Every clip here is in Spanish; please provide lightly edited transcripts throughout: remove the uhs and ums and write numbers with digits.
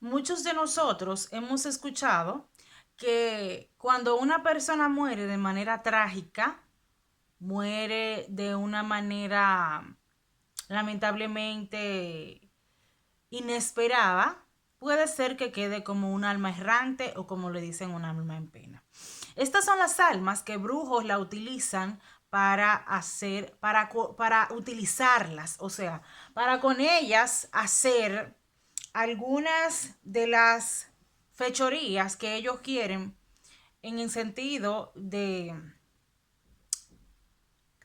Muchos de nosotros hemos escuchado que cuando una persona muere de manera trágica, muere de una manera lamentablemente inesperada, puede ser que quede como un alma errante o como le dicen un alma en pena. Estas son las almas que brujos la utilizan para utilizarlas, o sea, para con ellas hacer algunas de las fechorías que ellos quieren en el sentido de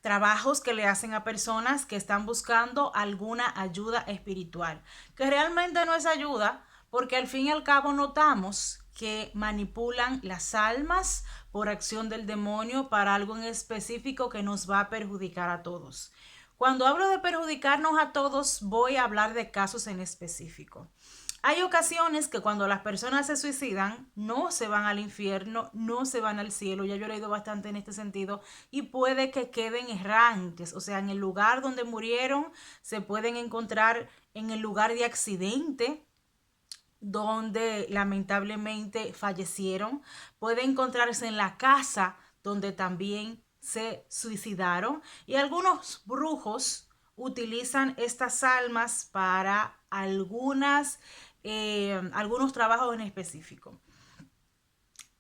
trabajos que le hacen a personas que están buscando alguna ayuda espiritual, que realmente no es ayuda, porque al fin y al cabo notamos que manipulan las almas por acción del demonio para algo en específico que nos va a perjudicar a todos. Cuando hablo de perjudicarnos a todos, voy a hablar de casos en específico. Hay ocasiones que cuando las personas se suicidan no se van al infierno, no se van al cielo, ya yo he leído bastante en este sentido, y puede que queden errantes, o sea, en el lugar donde murieron se pueden encontrar en el lugar de accidente donde lamentablemente fallecieron, puede encontrarse en la casa donde también se suicidaron, y algunos brujos utilizan estas almas para algunos trabajos en específico.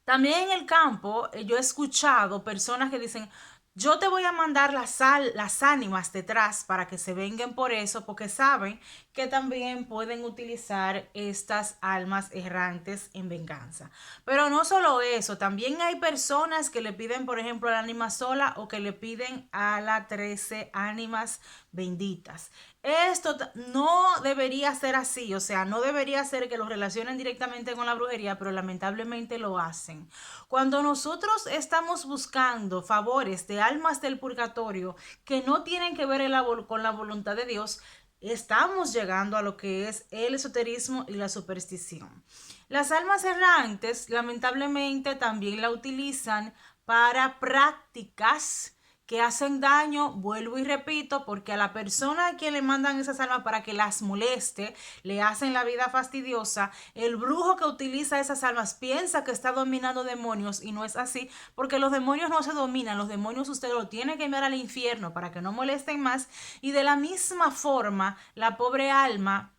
También en el campo, yo he escuchado personas que dicen, yo te voy a mandar las ánimas detrás para que se vengan por eso, porque saben que también pueden utilizar estas almas errantes en venganza. Pero no solo eso, también hay personas que le piden, por ejemplo, a la ánima sola o que le piden a las 13 ánimas benditas. Esto no debería ser así, o sea, no debería ser que los relacionen directamente con la brujería, pero lamentablemente lo hacen. Cuando nosotros estamos buscando favores de almas del purgatorio que no tienen que ver con la voluntad de Dios, estamos llegando a lo que es el esoterismo y la superstición. Las almas errantes, lamentablemente, también la utilizan para prácticas que hacen daño, vuelvo y repito, porque a la persona a quien le mandan esas almas para que las moleste, le hacen la vida fastidiosa. El brujo que utiliza esas almas piensa que está dominando demonios y no es así, porque los demonios no se dominan, los demonios usted lo tiene que enviar al infierno para que no molesten más, y de la misma forma la pobre alma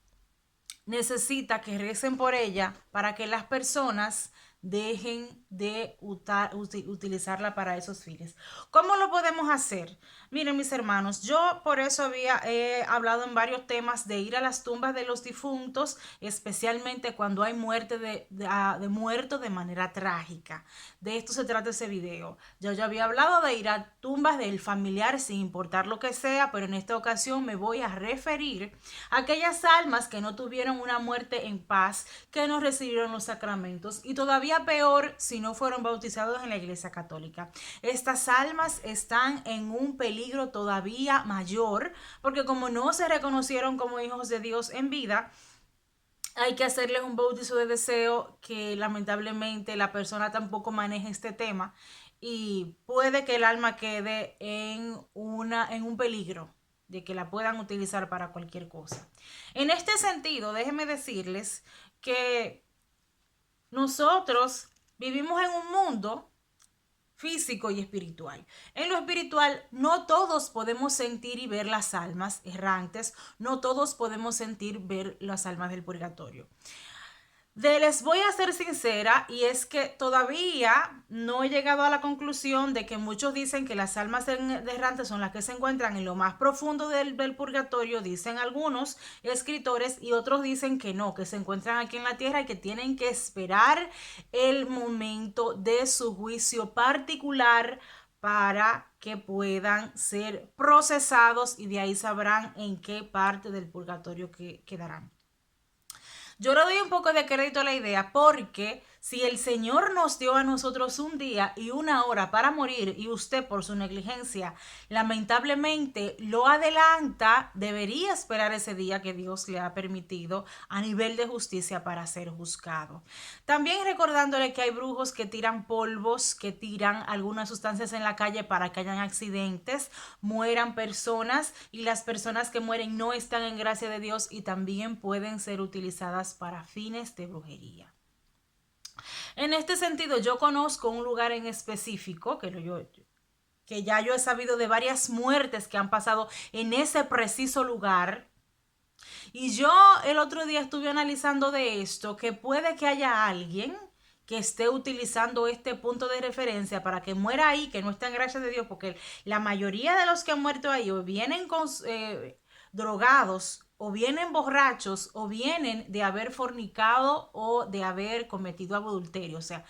necesita que recen por ella para que las personas dejen de utilizarla para esos fines. ¿Cómo lo podemos hacer? Miren, mis hermanos, yo por eso había hablado en varios temas de ir a las tumbas de los difuntos, especialmente cuando hay muerte de muerto de manera trágica. De esto se trata ese video. Yo había hablado de ir a tumbas del familiar sin importar lo que sea, pero en esta ocasión me voy a referir a aquellas almas que no tuvieron una muerte en paz, que no recibieron los sacramentos, y todavía peor si no fueron bautizados en la Iglesia Católica. Estas almas están en un peligro todavía mayor, porque como no se reconocieron como hijos de Dios en vida, hay que hacerles un bautizo de deseo, que lamentablemente la persona tampoco maneja este tema, y puede que el alma quede en un peligro de que la puedan utilizar para cualquier cosa. En este sentido, déjenme decirles que nosotros vivimos en un mundo físico y espiritual. En lo espiritual, no todos podemos sentir y ver las almas errantes, no todos podemos sentir, ver las almas del purgatorio. Les voy a ser sincera, y es que todavía no he llegado a la conclusión de que muchos dicen que las almas errantes son las que se encuentran en lo más profundo del purgatorio, dicen algunos escritores, y otros dicen que no, que se encuentran aquí en la tierra y que tienen que esperar el momento de su juicio particular para que puedan ser procesados, y de ahí sabrán en qué parte del purgatorio quedarán. Yo le doy un poco de crédito a la idea, porque Si el Señor nos dio a nosotros un día y una hora para morir y usted por su negligencia lamentablemente lo adelanta, debería esperar ese día que Dios le ha permitido a nivel de justicia para ser juzgado. También recordándole que hay brujos que tiran polvos, que tiran algunas sustancias en la calle para que hayan accidentes, mueran personas y las personas que mueren no están en gracia de Dios y también pueden ser utilizadas para fines de brujería. En este sentido, yo conozco un lugar en específico que ya yo he sabido de varias muertes que han pasado en ese preciso lugar. Y yo el otro día estuve analizando de esto, que puede que haya alguien que esté utilizando este punto de referencia para que muera ahí, que no está en gracia de Dios, porque la mayoría de los que han muerto ahí o vienen drogados, o vienen borrachos, o vienen de haber fornicado o de haber cometido adulterio. O sea,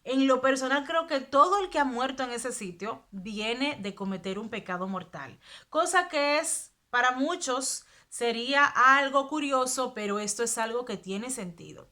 en lo personal creo que todo el que ha muerto en ese sitio viene de cometer un pecado mortal, cosa que es para muchos sería algo curioso, pero esto es algo que tiene sentido.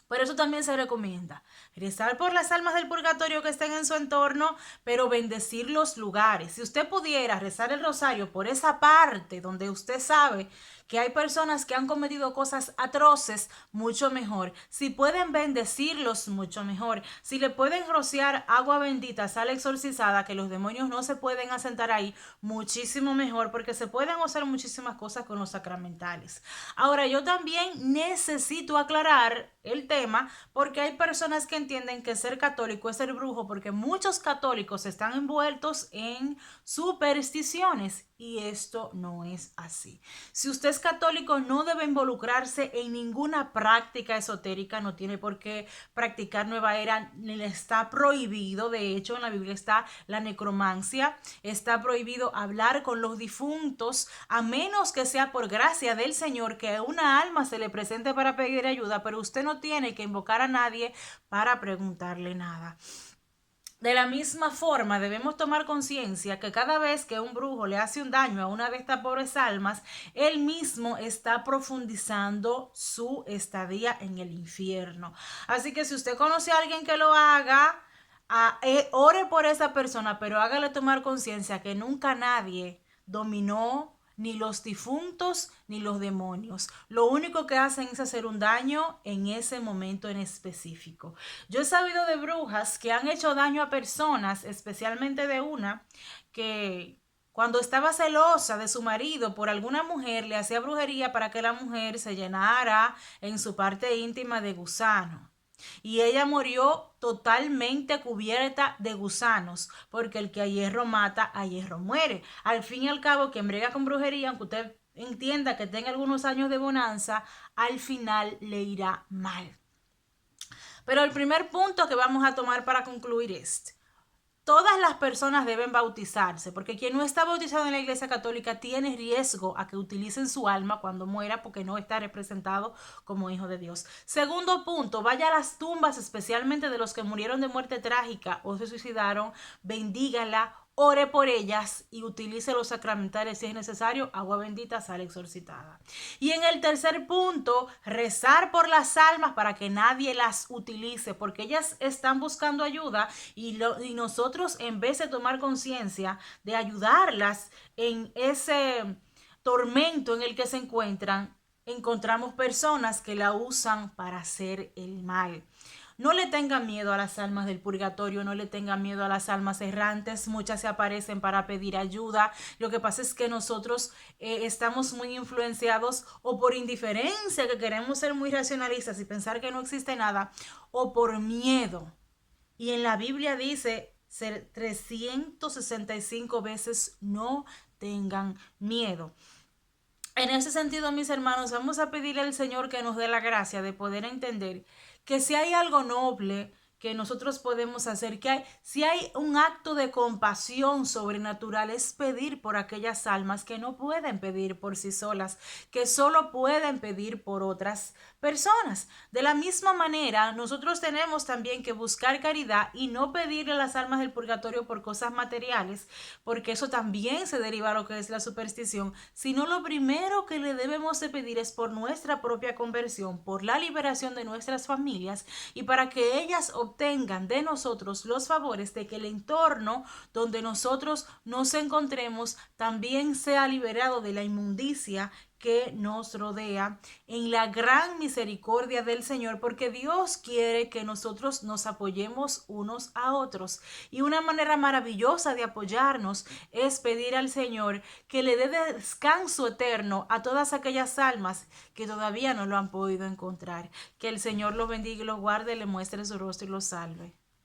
Por eso también se recomienda rezar por las almas del purgatorio que estén en su entorno, pero bendecir los lugares. Si usted pudiera rezar el rosario por esa parte donde usted sabe que hay personas que han cometido cosas atroces, mucho mejor. Si pueden bendecirlos, mucho mejor. Si le pueden rociar agua bendita, sal exorcizada, que los demonios no se pueden asentar ahí, muchísimo mejor, porque se pueden hacer muchísimas cosas con los sacramentales. Ahora, yo también necesito aclarar el tema porque hay personas que entienden que ser católico es ser brujo, porque muchos católicos están envueltos en supersticiones y esto no es así. Si usted es católico, no debe involucrarse en ninguna práctica esotérica, no tiene por qué practicar nueva era, ni le está prohibido. De hecho, en la Biblia está la necromancia, está prohibido hablar con los difuntos, a menos que sea por gracia del Señor que una alma se le presente para pedir ayuda, pero usted no tiene que invocar a nadie para preguntarle nada. De la misma forma, debemos tomar conciencia que cada vez que un brujo le hace un daño a una de estas pobres almas, él mismo está profundizando su estadía en el infierno. Así que si usted conoce a alguien que lo haga, ore por esa persona, pero hágale tomar conciencia que nunca nadie dominó ni los difuntos ni los demonios. Lo único que hacen es hacer un daño en ese momento en específico. Yo he sabido de brujas que han hecho daño a personas, especialmente de una que cuando estaba celosa de su marido por alguna mujer, le hacía brujería para que la mujer se llenara en su parte íntima de gusano. Y ella murió totalmente cubierta de gusanos, porque el que a hierro mata, a hierro muere. Al fin y al cabo, quien brega con brujería, aunque usted entienda que tenga algunos años de bonanza, al final le irá mal. Pero el primer punto que vamos a tomar para concluir es: todas las personas deben bautizarse, porque quien no está bautizado en la Iglesia Católica tiene riesgo a que utilicen su alma cuando muera, porque no está representado como hijo de Dios. Segundo punto, vaya a las tumbas, especialmente de los que murieron de muerte trágica o se suicidaron, bendígala, ore por ellas y utilice los sacramentales si es necesario, agua bendita, sal exorcitada. Y en el tercer punto, rezar por las almas para que nadie las utilice, porque ellas están buscando ayuda y nosotros, en vez de tomar conciencia de ayudarlas en ese tormento en el que se encuentran, encontramos personas que la usan para hacer el mal. No le tengan miedo a las almas del purgatorio, no le tengan miedo a las almas errantes, muchas se aparecen para pedir ayuda. Lo que pasa es que nosotros estamos muy influenciados o por indiferencia, que queremos ser muy racionalistas y pensar que no existe nada, o por miedo. Y en la Biblia dice 365 veces no tengan miedo. En ese sentido, mis hermanos, vamos a pedirle al Señor que nos dé la gracia de poder entender que si hay algo noble que nosotros podemos hacer, si hay un acto de compasión sobrenatural, es pedir por aquellas almas que no pueden pedir por sí solas, que solo pueden pedir por otras personas. De la misma manera, nosotros tenemos también que buscar caridad y no pedirle a las almas del purgatorio por cosas materiales, porque eso también se deriva a lo que es la superstición, sino lo primero que le debemos de pedir es por nuestra propia conversión, por la liberación de nuestras familias y para que ellas obtengan de nosotros los favores de que el entorno donde nosotros nos encontremos también sea liberado de la inmundicia que nos rodea en la gran misericordia del Señor, porque Dios quiere que nosotros nos apoyemos unos a otros. Y una manera maravillosa de apoyarnos es pedir al Señor que le dé descanso eterno a todas aquellas almas que todavía no lo han podido encontrar. Que el Señor los bendiga y los guarde, le muestre su rostro y los salve.